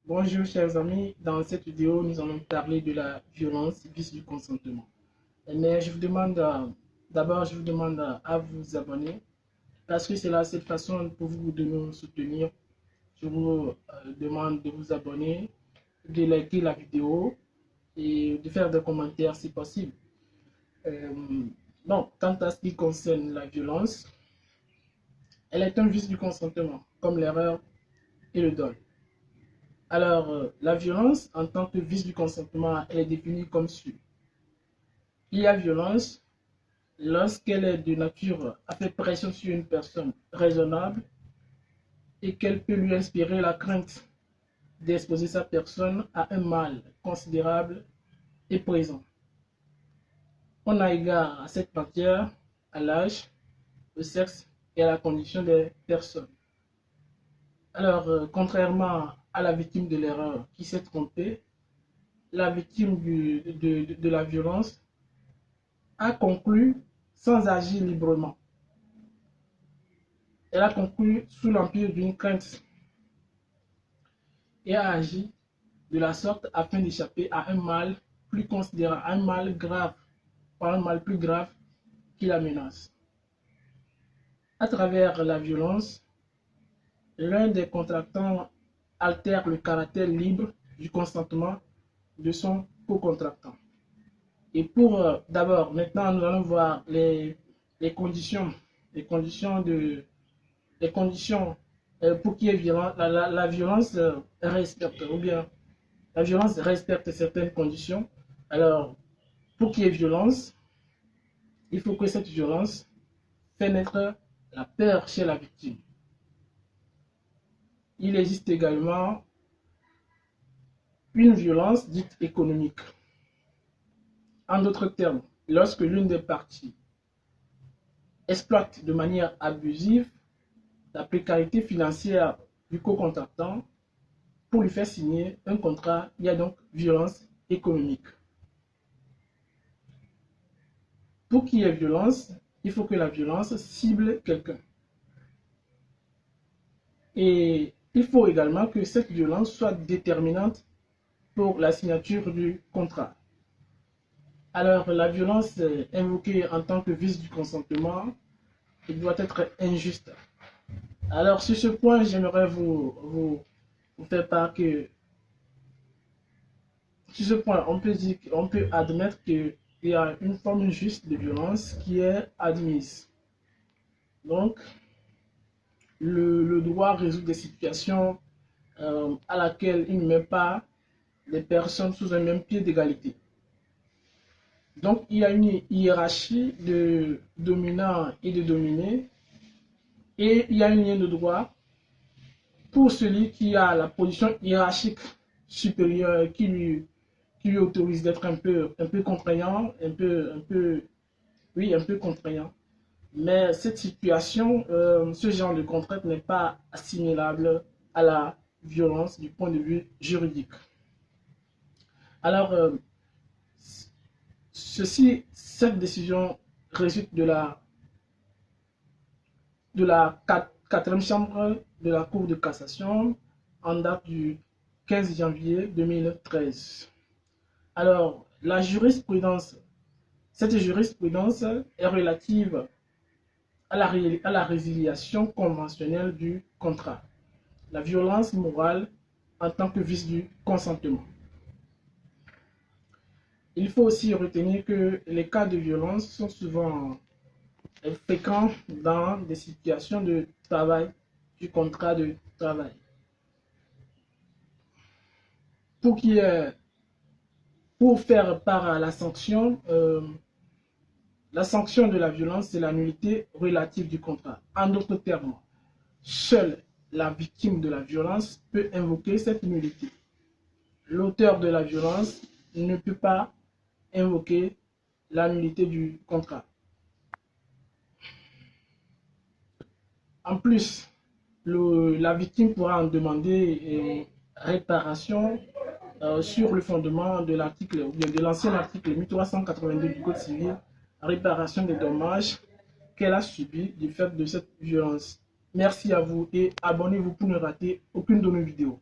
Bonjour chers amis, dans cette vidéo nous allons parler de la violence, vice du consentement. Mais je vous demande d'abord à vous abonner parce que c'est la seule façon pour vous de nous soutenir. Je vous demande de vous abonner, de liker la vidéo et de faire des commentaires si possible. Bon, quant à ce qui concerne la violence, elle est un vice du consentement, comme l'erreur et le dol. Alors, la violence en tant que vice du consentement, elle est définie comme suit. Il y a violence lorsqu'elle est de nature à faire pression sur une personne raisonnable et qu'elle peut lui inspirer la crainte d'exposer sa personne à un mal considérable et présent. On a égard à cette matière, à l'âge, au sexe et à la condition des personnes. Alors, contrairement à la victime de l'erreur qui s'est trompée, la victime de la violence a conclu sans agir librement. Elle a conclu sous l'empire d'une crainte et a agi de la sorte afin d'échapper à un mal plus considérable, un mal grave, pas un mal plus grave qui la menace. À travers la violence, l'un des contractants altère le caractère libre du consentement de son co-contractant. Et pour d'abord, maintenant nous allons voir les conditions pour qui est violent, la violence respecte, ou bien la violence respecte certaines conditions. Alors, pour qu'il y ait violence, il faut que cette violence fait naître la peur chez la victime. Il existe également une violence dite économique. En d'autres termes, lorsque l'une des parties exploite de manière abusive la précarité financière du co-contractant pour lui faire signer un contrat, il y a donc violence économique. Pour qu'il y ait violence, il faut que la violence cible quelqu'un. Et il faut également que cette violence soit déterminante pour la signature du contrat. Alors, la violence invoquée en tant que vice du consentement, elle doit être injuste. Alors, sur ce point, j'aimerais vous faire part que, sur ce point, on peut admettre qu'il y a une forme juste de violence qui est admise. Donc, le droit résout des situations à laquelle il ne met pas les personnes sous un même pied d'égalité. Donc, il y a une hiérarchie de dominants et de dominés, et il y a une ligne de droit pour celui qui a la position hiérarchique supérieure qui lui autorise d'être un peu contraignant, un peu contraignant. Mais cette situation, ce genre de contrainte n'est pas assimilable à la violence du point de vue juridique. Alors, cette décision résulte de la quatrième chambre de la Cour de cassation en date du 15 janvier 2013. Alors, cette jurisprudence est relative à la résiliation conventionnelle du contrat, la violence morale en tant que vice du consentement. Il faut aussi retenir que les cas de violence sont souvent fréquents dans des situations de travail, du contrat de travail. Pour faire part à la sanction de la violence, c'est la nullité relative du contrat. En d'autres termes, seule la victime de la violence peut invoquer cette nullité. L'auteur de la violence ne peut pas invoquer la nullité du contrat. En plus, la victime pourra en demander réparation sur le fondement de l'article, ou bien de l'ancien article 1382 du Code civil, réparation des dommages qu'elle a subis du fait de cette violence. Merci à vous et abonnez-vous pour ne rater aucune de nos vidéos.